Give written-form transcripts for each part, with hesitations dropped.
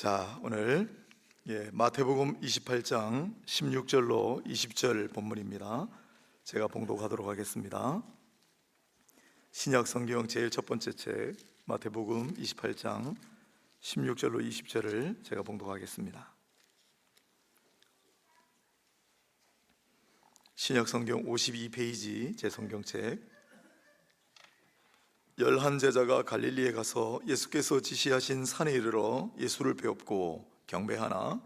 자, 오늘 마태복음 28장 16절로 20절 본문입니다. 제가 봉독하도록 하겠습니다. 신약 성경 제일 첫 번째 책 마태복음 28장 16절로 20절을 제가 봉독하겠습니다. 신약 성경 52페이지 제 성경책. 11제자가 갈릴리에 가서 예수께서 지시하신 산에 이르러 예수를 배웁고 경배하나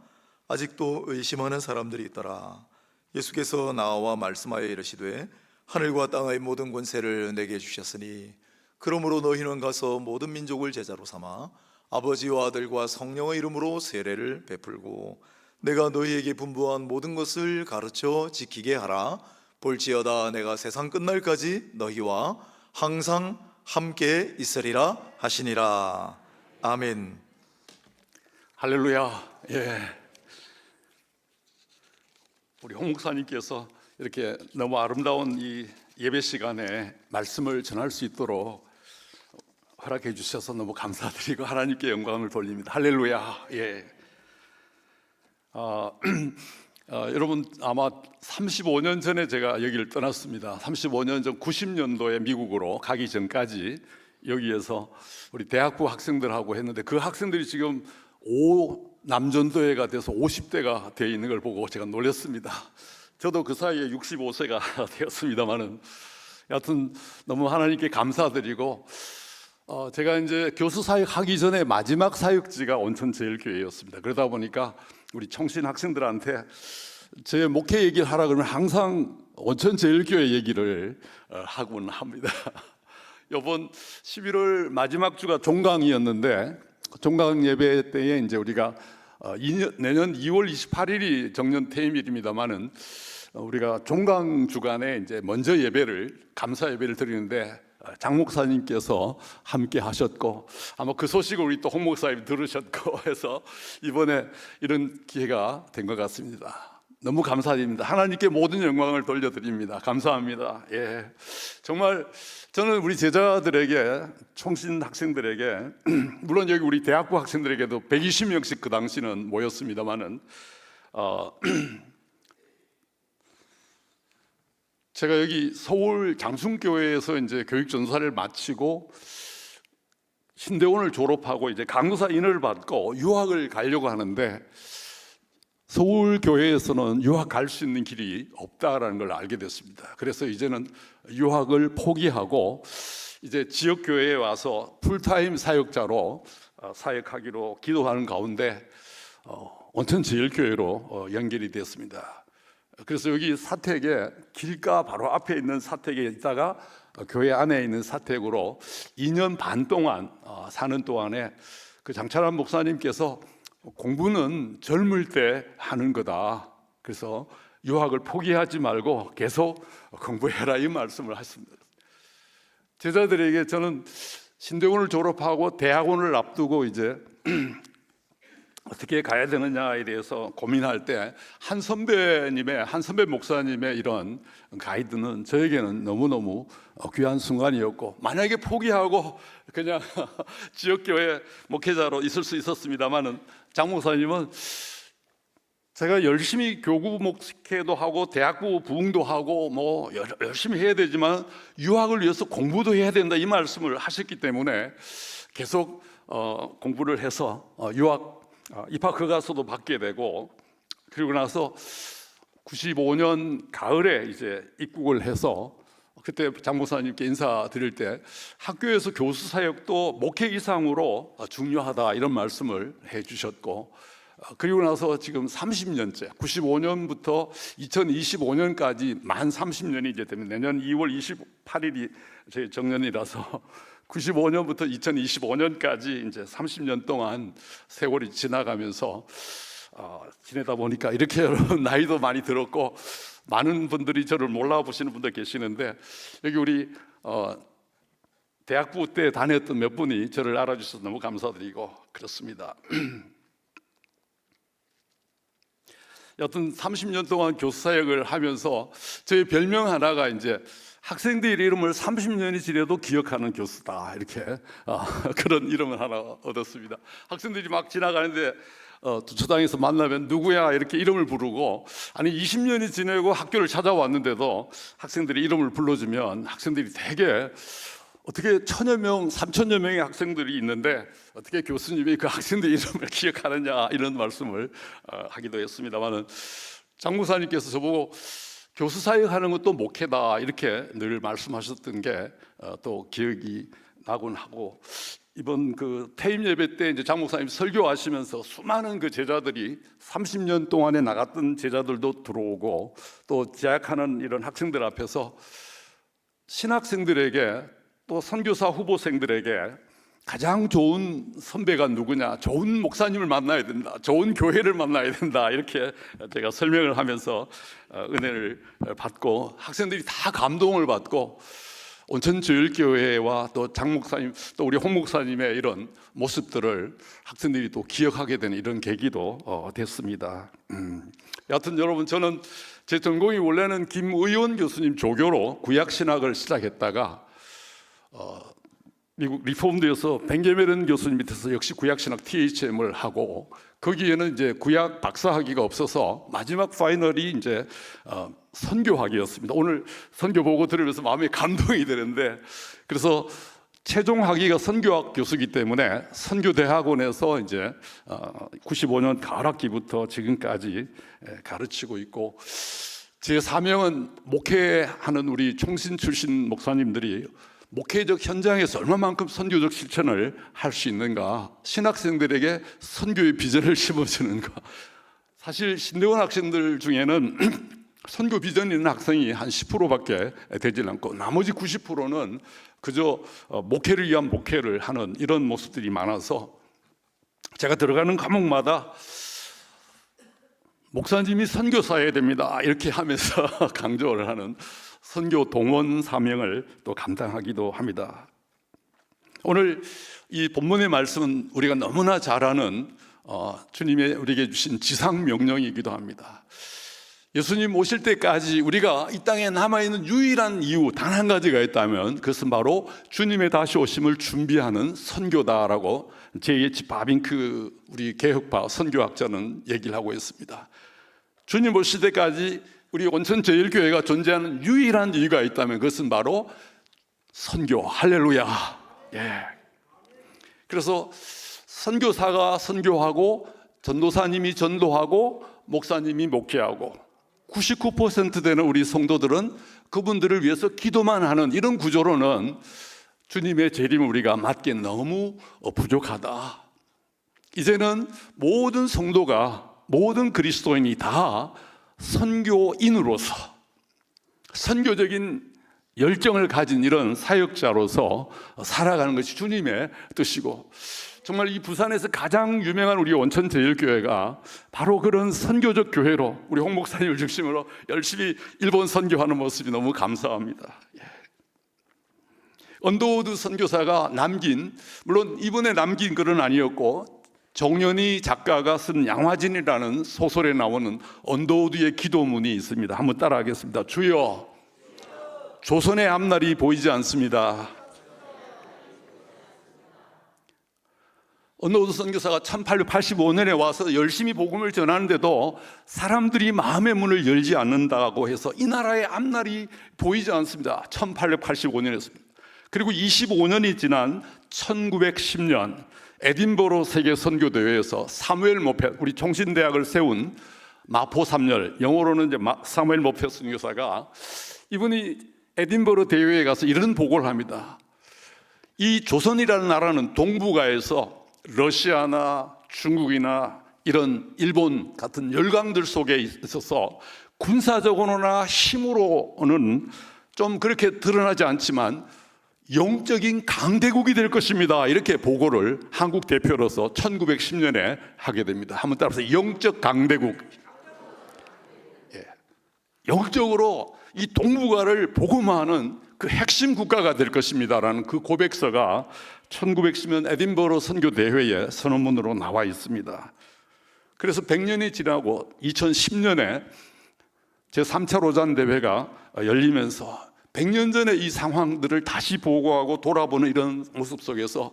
아직도 의심하는 사람들이 있더라. 예수께서 나와 말씀하여 이르시되 하늘과 땅의 모든 권세를 내게 주셨으니 그러므로 너희는 가서 모든 민족을 제자로 삼아 아버지와 아들과 성령의 이름으로 세례를 베풀고 내가 너희에게 분부한 모든 것을 가르쳐 지키게 하라. 볼지어다 내가 세상 끝날까지 너희와 항상 함께 있으리라 하시니라. 아멘. 할렐루야. 우리 홍 목사님께서 이렇게 너무 아름다운 이 예배 시간에 말씀을 전할 수 있도록 허락해 주셔서 너무 감사드리고 하나님께 영광을 돌립니다. 할렐루야. 여러분 아마 35년 전에 제가 여기를 떠났습니다. 35년 전 90년도에 미국으로 가기 전까지 여기에서 우리 대학부 학생들하고 했는데 그 학생들이 지금 남전도회가 돼서 50대가 되어 있는 걸 보고 제가 놀랐습니다. 저도 그 사이에 65세가 되었습니다만은 여하튼 너무 하나님께 감사드리고 제가 이제 교수 사역하기 전에 마지막 사역지가 온천제일교회였습니다. 그러다 보니까 우리 청신 학생들한테 제 목회 얘기를 하라 그러면 항상 온천제일교회 얘기를 하곤 합니다. 이번 11월 마지막 주가 종강이었는데 종강 예배 때에 이제 우리가 내년 2월 28일이 정년 퇴임일입니다만은 우리가 종강 주간에 이제 먼저 감사 예배를 드리는데 장 목사님께서 함께 하셨고 아마 그 소식을 우리 또 홍 목사님 들으셨고 해서 이번에 이런 기회가 된 것 같습니다. 너무 감사드립니다. 하나님께 모든 영광을 돌려드립니다. 감사합니다. 정말 저는 우리 제자들에게 총신 학생들에게 물론 여기 우리 대학부 학생들에게도 120명씩 그 당시는 모였습니다만은 제가 여기 서울 장순교회에서 이제 교육 전사를 마치고 신대원을 졸업하고 이제 강사 인을 받고 유학을 가려고 하는데 서울 교회에서는 유학 갈 수 있는 길이 없다라는 걸 알게 됐습니다. 그래서 이제는 유학을 포기하고 이제 지역 교회에 와서 풀타임 사역자로 사역하기로 기도하는 가운데 온천제일교회로 연결이 됐습니다. 그래서 여기 사택에 길가 바로 앞에 있는 사택에 있다가 교회 안에 있는 사택으로 2년 반 동안 사는 동안에 그 장찬환 목사님께서 공부는 젊을 때 하는 거다. 그래서 유학을 포기하지 말고 계속 공부해라 이 말씀을 하십니다. 제자들에게 저는 신대원을 졸업하고 대학원을 앞두고 이제 어떻게 가야 되느냐에 대해서 고민할 때 한 선배 목사님의 이런 가이드는 저에게는 너무너무 귀한 순간이었고 만약에 포기하고 그냥 지역교회 목회자로 있을 수 있었습니다만은 장 목사님은 제가 열심히 교구 목회도 하고 대학부 부흥도 하고 뭐 열심히 해야 되지만 유학을 위해서 공부도 해야 된다 이 말씀을 하셨기 때문에 계속 공부를 해서 유학 입학 허가서도 받게 되고 그리고 나서 95년 가을에 이제 입국을 해서 그때 장 목사님께 인사드릴 때 학교에서 교수 사역도 목회 이상으로 중요하다 이런 말씀을 해주셨고 그리고 나서 지금 30년째 95년부터 2025년까지 만 30년이 이제 되면 내년 2월 28일이 제 정년이라서 95년부터 2025년까지 이제 30년 동안 세월이 지나가면서 지내다 보니까 이렇게 여러분 나이도 많이 들었고 많은 분들이 저를 몰라보시는 분들 계시는데 여기 우리 대학부 때 다녔던 몇 분이 저를 알아주셔서 너무 감사드리고 그렇습니다. 여튼 30년 동안 교수 사역을 하면서 저의 별명 하나가 이제 학생들 이름을 30년이 지나도 기억하는 교수다, 이렇게 그런 이름을 하나 얻었습니다. 학생들이 막 지나가는데 주차장에서 만나면 누구야 이렇게 이름을 부르고, 아니 20년이 지나고 학교를 찾아왔는데도 학생들이 이름을 불러주면 학생들이 되게, 어떻게 1000여 명, 3000여 명의 학생들이 있는데 어떻게 교수님이 그 학생들 이름을 기억하느냐, 이런 말씀을 하기도 했습니다만은, 장목사님께서 저보고 교수 사역하는 것도 목회다, 이렇게 늘 말씀하셨던 게 또 기억이 나곤 하고, 이번 그 퇴임 예배 때 이제 장 목사님 설교하시면서 수많은 그 제자들이 30년 동안에 나갔던 제자들도 들어오고, 또 재학하는 이런 학생들 앞에서 신학생들에게 또 선교사 후보생들에게 가장 좋은 선배가 누구냐, 좋은 목사님을 만나야 된다, 좋은 교회를 만나야 된다, 이렇게 제가 설명을 하면서 은혜를 받고, 학생들이 다 감동을 받고, 온천제일교회와 또 장 목사님, 또 우리 홍 목사님의 이런 모습들을 학생들이 또 기억하게 되는 이런 계기도 됐습니다. 여하튼 여러분, 저는 제 전공이 원래는 김의원 교수님 조교로 구약신학을 시작했다가 미국 리폼드에서 벤게메른 교수님 밑에서 역시 구약신학 THM을 하고, 거기에는 이제 구약 박사학위가 없어서 마지막 파이널이 이제 선교학위였습니다. 오늘 선교 보고 들으면서 마음이 감동이 되는데, 그래서 최종 학위가 선교학 교수이기 때문에 선교대학원에서 이제 95년 가을학기부터 지금까지 가르치고 있고, 제 사명은 목회하는 우리 총신 출신 목사님들이 목회적 현장에서 얼마만큼 선교적 실천을 할 수 있는가, 신학생들에게 선교의 비전을 심어주는가. 사실 신대원 학생들 중에는 선교 비전 있는 학생이 한 10%밖에 되질 않고, 나머지 90%는 그저 목회를 위한 목회를 하는 이런 모습들이 많아서, 제가 들어가는 과목마다 목사님이 선교사여야 됩니다, 이렇게 하면서 강조를 하는 선교 동원 사명을 또 감당하기도 합니다. 오늘 이 본문의 말씀은 우리가 너무나 잘 아는 주님의 우리에게 주신 지상 명령이기도 합니다. 예수님 오실 때까지 우리가 이 땅에 남아있는 유일한 이유 단 한 가지가 있다면, 그것은 바로 주님의 다시 오심을 준비하는 선교다라고 J.H. 바빙크 우리 개혁파 선교학자는 얘기를 하고 있습니다. 주님 오실 때까지 우리 온천제일교회가 존재하는 유일한 이유가 있다면 그것은 바로 선교. 할렐루야. 예. 그래서 선교사가 선교하고, 전도사님이 전도하고, 목사님이 목회하고, 99% 되는 우리 성도들은 그분들을 위해서 기도만 하는 이런 구조로는 주님의 재림을 우리가 맞기엔 너무 부족하다. 이제는 모든 성도가, 모든 그리스도인이 다 선교인으로서, 선교적인 열정을 가진 이런 사역자로서 살아가는 것이 주님의 뜻이고, 정말 이 부산에서 가장 유명한 우리 온천제일교회가 바로 그런 선교적 교회로 우리 홍 목사님을 중심으로 열심히 일본 선교하는 모습이 너무 감사합니다. 언더우드 선교사가 남긴, 물론 이번에 남긴 글은 아니었고, 정연희 작가가 쓴 양화진이라는 소설에 나오는 언더우드의 기도문이 있습니다. 한번 따라하겠습니다. 주여, 조선의 앞날이 보이지 않습니다. 언더우드 선교사가 1885년에 와서 열심히 복음을 전하는데도 사람들이 마음의 문을 열지 않는다고 해서 이 나라의 앞날이 보이지 않습니다. 1885년이었습니다. 그리고 25년이 지난 1910년 에딘버러 세계 선교대회에서 사무엘 모페, 우리 총신대학을 세운 마포 3열, 영어로는 이제 사무엘 모페 선교사가, 이분이 에딘버러 대회에 가서 이런 보고를 합니다. 이 조선이라는 나라는 동북아에서 러시아나 중국이나 이런 일본 같은 열강들 속에 있어서 군사적으로나 힘으로는 좀 그렇게 드러나지 않지만 영적인 강대국이 될 것입니다. 이렇게 보고를 한국 대표로서 1910년에 하게 됩니다. 한번 따라서 영적 강대국. 영적으로 이 동북아를 복음화하는 그 핵심 국가가 될 것입니다라는 그 고백서가 1910년 에딘버러 선교대회의 선언문으로 나와 있습니다. 그래서 100년이 지나고 2010년에 제3차 로잔 대회가 열리면서 100년 전의 이 상황들을 다시 보고하고 돌아보는 이런 모습 속에서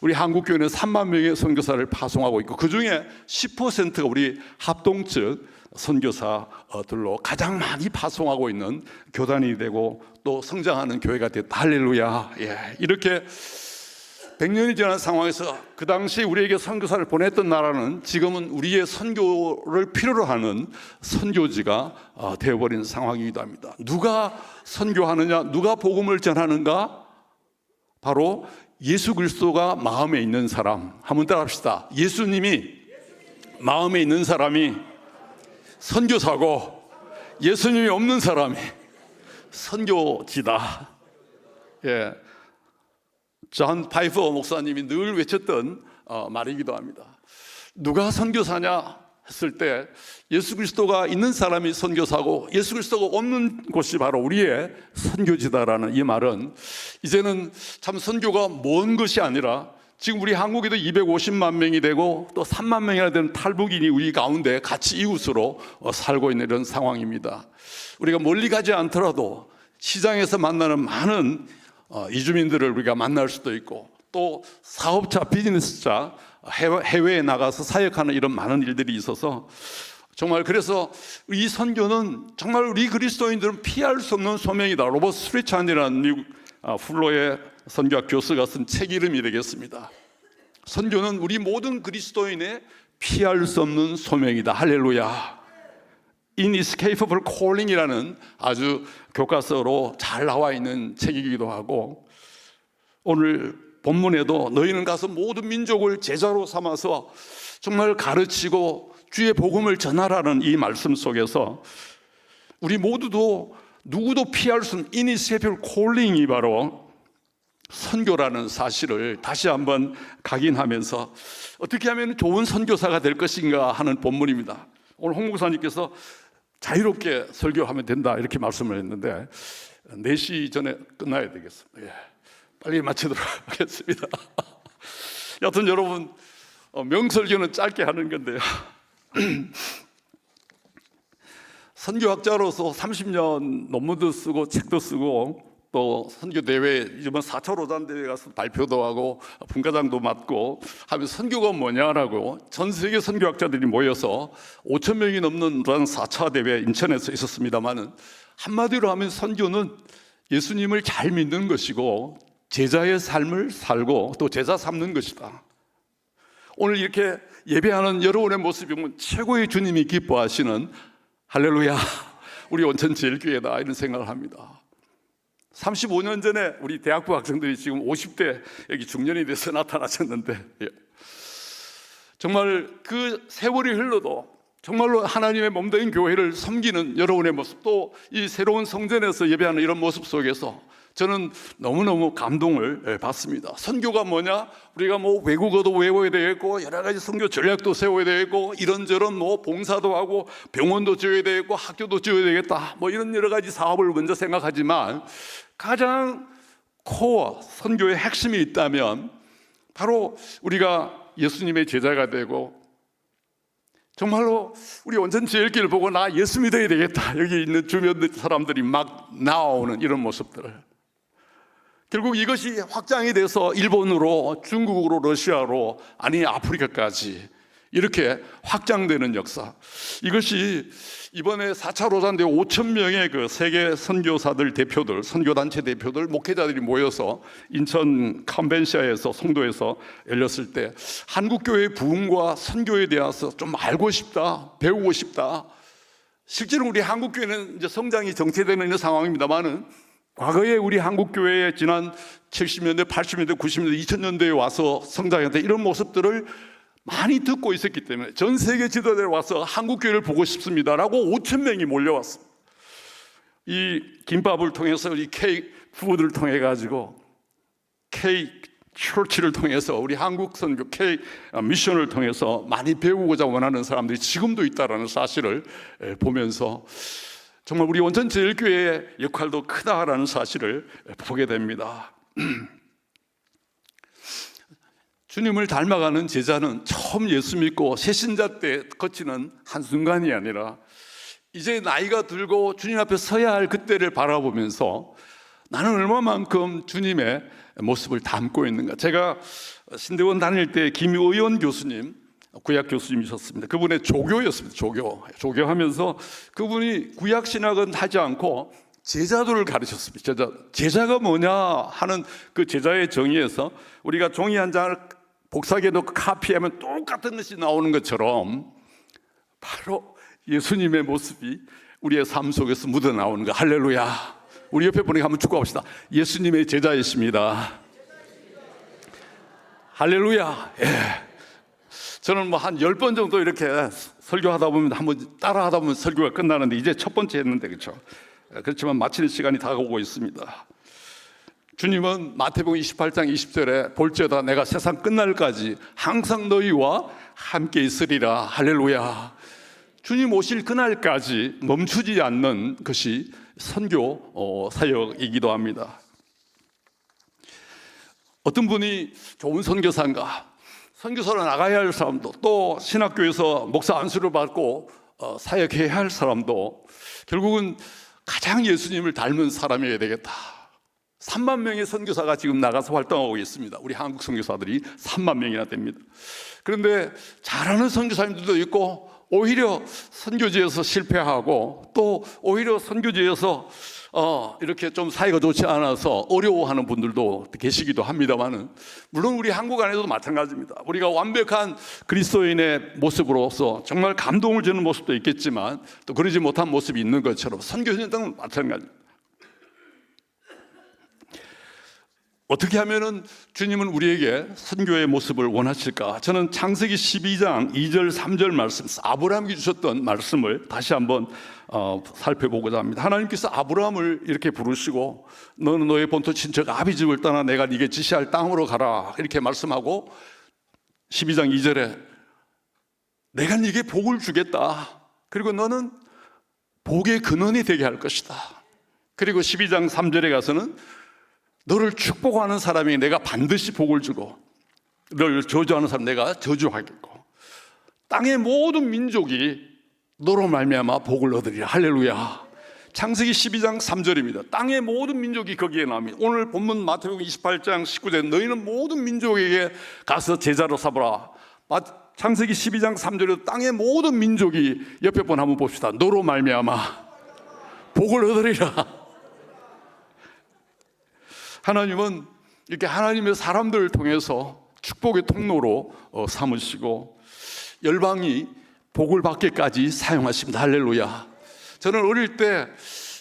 우리 한국교회는 3만 명의 선교사를 파송하고 있고, 그중에 10%가 우리 합동측 선교사들로 가장 많이 파송하고 있는 교단이 되고 또 성장하는 교회가 됐다. 할렐루야. 이렇게 100년이 지난 상황에서 그 당시 우리에게 선교사를 보냈던 나라는 지금은 우리의 선교를 필요로 하는 선교지가 되어버린 상황이기도 합니다. 누가 선교하느냐, 누가 복음을 전하는가? 바로 예수 그리스도가 마음에 있는 사람. 한번 따라합시다. 예수님이 마음에 있는 사람이 선교사고, 예수님이 없는 사람이 선교지다. 존 파이퍼 목사님이 늘 외쳤던 말이기도 합니다. 누가 선교사냐 했을 때 예수 그리스도가 있는 사람이 선교사고, 예수 그리스도가 없는 곳이 바로 우리의 선교지다라는 이 말은 이제는 참 선교가 먼 것이 아니라 지금 우리 한국에도 250만 명이 되고 또 3만 명이나 되는 탈북인이 우리 가운데 같이 이웃으로 살고 있는 이런 상황입니다. 우리가 멀리 가지 않더라도 시장에서 만나는 많은 이주민들을 우리가 만날 수도 있고, 또 사업자, 비즈니스자, 해외에 나가서 사역하는 이런 많은 일들이 있어서 정말, 그래서 이 선교는 정말 우리 그리스도인들은 피할 수 없는 소명이다. 로버트 스트리찬이라는 미국 플로의 선교학 교수가 쓴 책 이름이 되겠습니다. 선교는 우리 모든 그리스도인의 피할 수 없는 소명이다. 할렐루야. Inescapable Calling이라는 아주 교과서로 잘 나와 있는 책이기도 하고, 오늘 본문에도 너희는 가서 모든 민족을 제자로 삼아서 정말 가르치고 주의 복음을 전하라는 이 말씀 속에서 우리 모두도 누구도 피할 수 없는 Inescapable Calling이 바로 선교라는 사실을 다시 한번 각인하면서 어떻게 하면 좋은 선교사가 될 것인가 하는 본문입니다. 오늘 홍 목사님께서 자유롭게 설교하면 된다 이렇게 말씀을 했는데 4시 전에 끝나야 되겠습니다. 빨리 마치도록 하겠습니다. 여튼 여러분, 명설교는 짧게 하는 건데요. 선교학자로서 30년 논문도 쓰고 책도 쓰고 또 선교대회, 이번 4차 로잔대회 가서 발표도 하고 분과장도 맡고 하면 선교가 뭐냐라고 전 세계 선교학자들이 모여서 5천 명이 넘는 로잔 4차 대회 인천에서 있었습니다마는, 한마디로 하면 선교는 예수님을 잘 믿는 것이고 제자의 삶을 살고 또 제자 삼는 것이다. 오늘 이렇게 예배하는 여러분의 모습이 보면 최고의 주님이 기뻐하시는, 할렐루야, 우리 온천제일교회다 이런 생각을 합니다. 35년 전에 우리 대학부 학생들이 지금 50대 여기 중년이 돼서 나타나셨는데, 정말 그 세월이 흘러도 정말로 하나님의 몸된 교회를 섬기는 여러분의 모습, 또 이 새로운 성전에서 예배하는 이런 모습 속에서 저는 너무너무 감동을 받습니다. 선교가 뭐냐? 우리가 뭐 외국어도 외워야 되겠고 여러 가지 선교 전략도 세워야 되겠고 이런저런 뭐 봉사도 하고 병원도 지어야 되겠고 학교도 지어야 되겠다, 뭐 이런 여러 가지 사업을 먼저 생각하지만 가장 코어 선교의 핵심이 있다면 바로 우리가 예수님의 제자가 되고 정말로 우리 온천제일교회를 보고 나 예수 믿어야 되겠다, 여기 있는 주변 사람들이 막 나오는 이런 모습들을, 결국 이것이 확장이 돼서 일본으로, 중국으로, 러시아로, 아니 아프리카까지 이렇게 확장되는 역사, 이것이 이번에 4차 로잔대회 5천 명의 그 세계 선교사들 대표들, 선교단체 대표들, 목회자들이 모여서 인천 컨벤시아에서 송도에서 열렸을 때 한국교회의 부흥과 선교에 대해서 좀 알고 싶다, 배우고 싶다. 실제로 우리 한국교회는 이제 성장이 정체되는 이런 상황입니다만은 과거에 우리 한국교회에 지난 70년대, 80년대, 90년대, 2000년대에 와서 성장했던 이런 모습들을 많이 듣고 있었기 때문에 전 세계 지도자들이 와서 한국교회를 보고 싶습니다라고 5천 명이 몰려왔습니다. 이 김밥을 통해서 이 K 푸드를 통해 가지고 K 처치를 통해서 우리 한국 선교 K 미션을 통해서 많이 배우고자 원하는 사람들이 지금도 있다라는 사실을 보면서 정말 우리 온천제일교회의 역할도 크다라는 사실을 보게 됩니다. 주님을 닮아가는 제자는 처음 예수 믿고 새신자 때 거치는 한순간이 아니라 이제 나이가 들고 주님 앞에 서야 할 그때를 바라보면서 나는 얼마만큼 주님의 모습을 담고 있는가. 제가 신대원 다닐 때 김의원 교수님, 구약 교수님이셨습니다. 그분의 조교였습니다. 조교하면서 그분이 구약 신학은 하지 않고 제자도를 가르쳤습니다. 제자가 뭐냐 하는 그 제자의 정의에서 우리가 종이 한 장을 복사기에 넣고 카피하면 똑같은 것이 나오는 것처럼 바로 예수님의 모습이 우리의 삶 속에서 묻어나오는 거. 할렐루야. 우리 옆에 분에게 한번 축복합시다. 예수님의 제자이십니다. 할렐루야. 예. 저는 뭐 한 10번 정도 이렇게 설교하다 보면 한번 따라하다 보면 설교가 끝나는데 이제 첫 번째 했는데, 그렇죠? 그렇지만 마치는 시간이 다가오고 있습니다. 주님은 마태복음 28장 20절에 볼지어다 내가 세상 끝날까지 항상 너희와 함께 있으리라. 할렐루야. 주님 오실 그날까지 멈추지 않는 것이 선교 사역이기도 합니다. 어떤 분이 좋은 선교사인가, 선교사로 나가야 할 사람도, 또 신학교에서 목사 안수를 받고 사역해야 할 사람도 결국은 가장 예수님을 닮은 사람이어야 되겠다. 3만 명의 선교사가 지금 나가서 활동하고 있습니다. 우리 한국 선교사들이 3만 명이나 됩니다. 그런데 잘하는 선교사님들도 있고 오히려 선교지에서 실패하고 또 오히려 선교지에서 이렇게 좀 사이가 좋지 않아서 어려워하는 분들도 계시기도 합니다만은, 물론 우리 한국 안에도 마찬가지입니다. 우리가 완벽한 그리스도인의 모습으로서 정말 감동을 주는 모습도 있겠지만 또 그러지 못한 모습이 있는 것처럼 선교인들은 마찬가지입니다. 어떻게 하면은 주님은 우리에게 선교의 모습을 원하실까? 저는 창세기 12장 2절 3절 말씀, 아브라함이 주셨던 말씀을 다시 한번 살펴보고자 합니다. 하나님께서 아브라함을 이렇게 부르시고 너는 너의 본토 친척 아비 집을 떠나 내가 네게 지시할 땅으로 가라 이렇게 말씀하고 12장 2절에 내가 네게 복을 주겠다. 그리고 너는 복의 근원이 되게 할 것이다. 그리고 12장 3절에 가서는 너를 축복하는 사람에게 내가 반드시 복을 주고 너를 저주하는 사람 내가 저주하겠고 땅의 모든 민족이 너로 말미암아 복을 얻으리라. 할렐루야. 창세기 12장 3절입니다. 땅의 모든 민족이 거기에 나옵니다. 오늘 본문 마태복음 28장 19절 너희는 모든 민족에게 가서 제자로 삼으라. 창세기 12장 3절에 땅의 모든 민족이 옆에 분 한번 봅시다. 너로 말미암아 복을 얻으리라. 하나님은 이렇게 하나님의 사람들을 통해서 축복의 통로로 삼으시고 열방이 복을 받기까지 사용하십니다. 할렐루야. 저는 어릴 때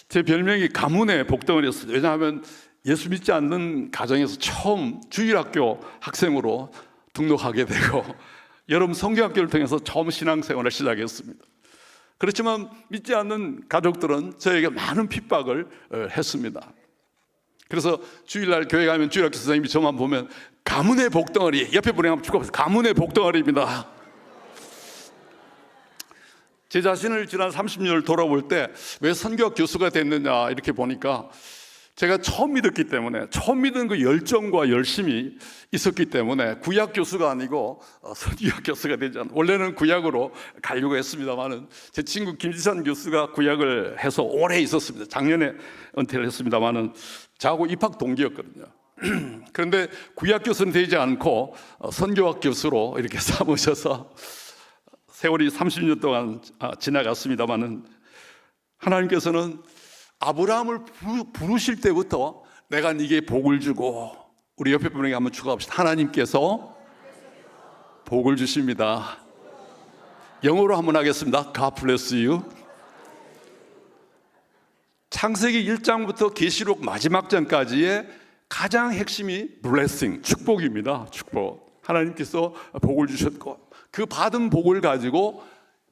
제 별명이 가문의 복덩어리였어요. 왜냐하면 예수 믿지 않는 가정에서 처음 주일학교 학생으로 등록하게 되고 여름 성경학교를 통해서 처음 신앙생활을 시작했습니다. 그렇지만 믿지 않는 가족들은 저에게 많은 핍박을 했습니다. 그래서 주일날 교회 가면 주일학교 선생님이 저만 보면 가문의 복덩어리, 옆에 분에 한번 축하합니다. 가문의 복덩어리입니다. 제 자신을 지난 30년을 돌아볼 때 왜 선교학 교수가 됐느냐 이렇게 보니까 제가 처음 믿었기 때문에, 처음 믿은 그 열정과 열심이 있었기 때문에 구약 교수가 아니고 선교학 교수가 되지 않아요. 원래는 구약으로 가려고 했습니다만은 제 친구 김지산 교수가 구약을 해서 오래 있었습니다. 작년에 은퇴를 했습니다만은 저하고 입학 동기였거든요. 그런데 구약 교수는 되지 않고 선교학 교수로 이렇게 삼으셔서 세월이 30년 동안 지나갔습니다만은 하나님께서는 아브라함을 부르실 때부터 내가 네게 복을 주고, 우리 옆에 분에게 한번 축하합시다. 하나님께서 복을 주십니다. 영어로 한번 하겠습니다. God bless you. 창세기 1장부터 계시록 마지막 장까지의 가장 핵심이 blessing, 축복입니다. 축복. 하나님께서 복을 주셨고 그 받은 복을 가지고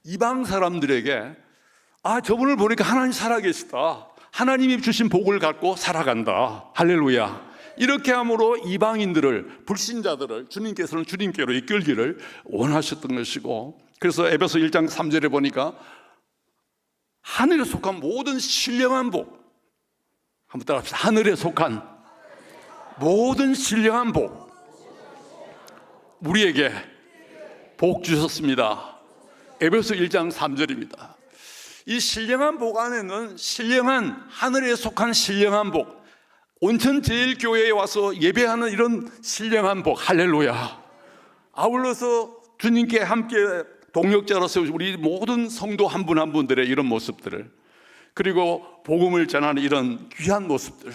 이방 사람들에게 저분을 보니까 하나님 살아계시다. 하나님이 주신 복을 갖고 살아간다. 할렐루야. 이렇게 함으로 이방인들을, 불신자들을 주님께서는 주님께로 이끌기를 원하셨던 것이고, 그래서 에베소 1장 3절에 보니까 하늘에 속한 모든 신령한 복, 한번 따라합시다. 하늘에 속한 모든 신령한 복, 우리에게 복 주셨습니다. 에베소 1장 3절입니다. 이 신령한 복 안에는 신령한, 하늘에 속한 신령한 복, 온천제일교회에 와서 예배하는 이런 신령한 복, 할렐루야. 아울러서 주님께 함께 동역자로서 우리 모든 성도 한 분 한 분들의 이런 모습들을, 그리고 복음을 전하는 이런 귀한 모습들,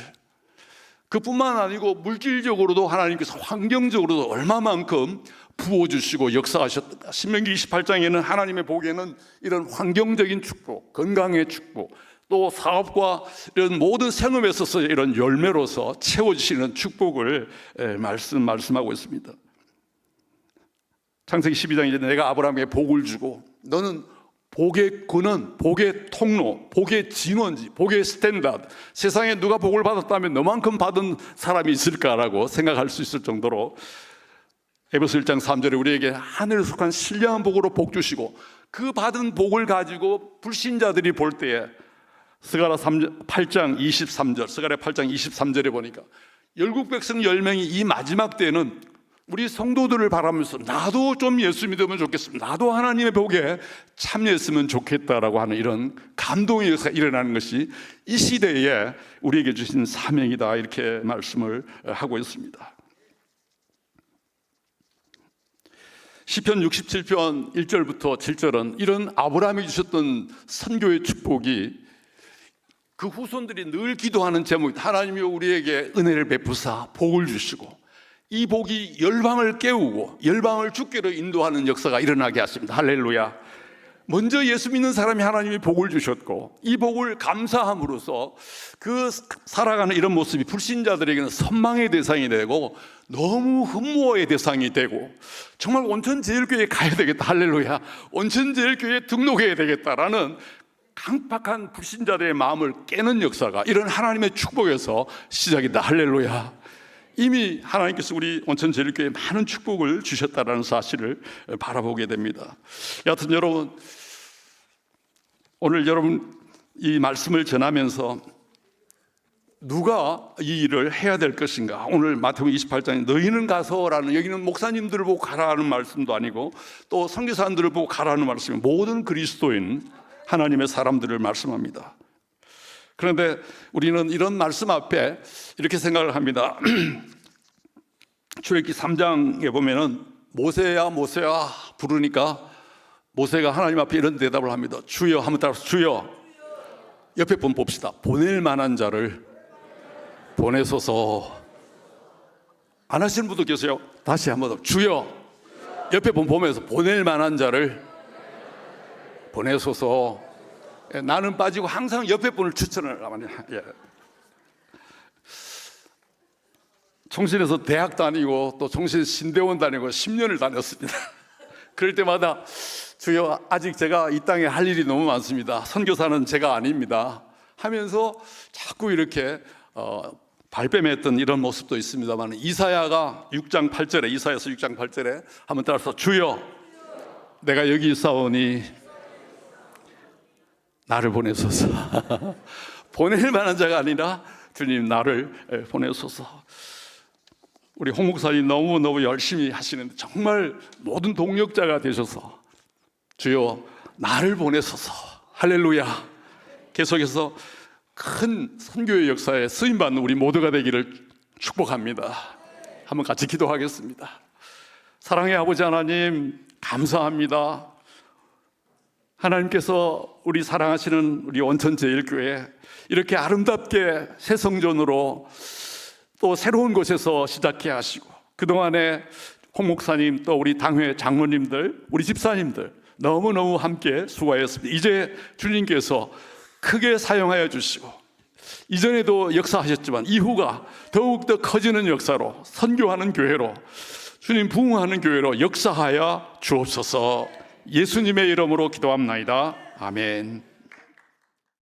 그뿐만 아니고 물질적으로도 하나님께서 환경적으로도 얼마만큼 부어주시고 역사하셨다. 신명기 28장에는 하나님의 복에는 이런 환경적인 축복, 건강의 축복, 또 사업과 이런 모든 생업에 있어서 이런 열매로서 채워주시는 축복을 말씀하고 있습니다. 창세기 12장에 이제 내가 아브라함에게 복을 주고 너는 복의 근원, 복의 통로, 복의 진원지, 복의 스탠다드, 세상에 누가 복을 받았다면 너만큼 받은 사람이 있을까라고 생각할 수 있을 정도로 에베소 1장 3절에 우리에게 하늘에 속한 신령한 복으로 복 주시고, 그 받은 복을 가지고 불신자들이 볼 때에 스가랴 8장 23절, 스가랴 8장 23절에 보니까 열국 백성 10명이 이 마지막 때는 우리 성도들을 바라면서 나도 좀 예수 믿으면 좋겠습니다, 나도 하나님의 복에 참여했으면 좋겠다라고 하는 이런 감동의 역사가 일어나는 것이 이 시대에 우리에게 주신 사명이다, 이렇게 말씀을 하고 있습니다. 시편 67편 1절부터 7절은 이런 아브라함이 주셨던 선교의 축복이 그 후손들이 늘 기도하는 제목이, 하나님이 우리에게 은혜를 베푸사 복을 주시고 이 복이 열방을 깨우고 열방을 주께로 인도하는 역사가 일어나게 하십니다. 할렐루야. 먼저 예수 믿는 사람이 하나님이 복을 주셨고, 이 복을 감사함으로써 그 살아가는 이런 모습이 불신자들에게는 선망의 대상이 되고 너무 흠모의 대상이 되고, 정말 온천제일교회에 가야 되겠다, 할렐루야, 온천제일교회에 등록해야 되겠다라는 강팍한 불신자들의 마음을 깨는 역사가 이런 하나님의 축복에서 시작이다, 할렐루야. 이미 하나님께서 우리 온천제일교회에 많은 축복을 주셨다는 사실을 바라보게 됩니다. 여하튼 여러분, 오늘 여러분 이 말씀을 전하면서 누가 이 일을 해야 될 것인가? 오늘 마태복음 28장에 너희는 가서라는, 여기는 목사님들을 보고 가라는 말씀도 아니고 또 선교사님들을 보고 가라는 말씀이 모든 그리스도인 하나님의 사람들을 말씀합니다. 그런데 우리는 이런 말씀 앞에 이렇게 생각을 합니다. 출애굽기 3장에 보면은 모세야 모세야 부르니까 모세가 하나님 앞에 이런 대답을 합니다. 주여, 한번 따라서 주여. 옆에 분 봅시다. 보낼 만한 자를 보내소서. 안 하시는 분도 계세요. 다시 한번 더. 주여. 옆에 분 보면서 보낼 만한 자를 보내소서. 나는 빠지고 항상 옆에 분을 추천을 하면, 총신에서 대학 다니고 또 총신 신대원 다니고 10년을 다녔습니다. 그럴 때마다 주여, 아직 제가 이 땅에 할 일이 너무 많습니다, 선교사는 제가 아닙니다 하면서 자꾸 이렇게 발뺌했던 이런 모습도 있습니다만, 이사야가 6장 8절에, 이사야서 6장 8절에 한번 따라서 주여, 내가 여기 있사오니 나를 보내소서. 보낼 만한 자가 아니라 주님 나를 보내소서. 우리 홍 목사님 너무너무 열심히 하시는데 정말 모든 동력자가 되셔서 주여 나를 보내소서. 할렐루야. 계속해서 큰 선교의 역사에 쓰임받는 우리 모두가 되기를 축복합니다. 한번 같이 기도하겠습니다. 사랑의 아버지 하나님, 감사합니다. 하나님께서 우리 사랑하시는 우리 온천제일교회 이렇게 아름답게 새 성전으로 또 새로운 곳에서 시작해 하시고, 그동안에 홍 목사님 또 우리 당회 장로님들, 우리 집사님들 너무너무 함께 수고하셨습니다. 이제 주님께서 크게 사용하여 주시고, 이전에도 역사하셨지만 이후가 더욱더 커지는 역사로, 선교하는 교회로, 주님 부흥하는 교회로 역사하여 주옵소서. 예수님의 이름으로 기도합나이다. 아멘.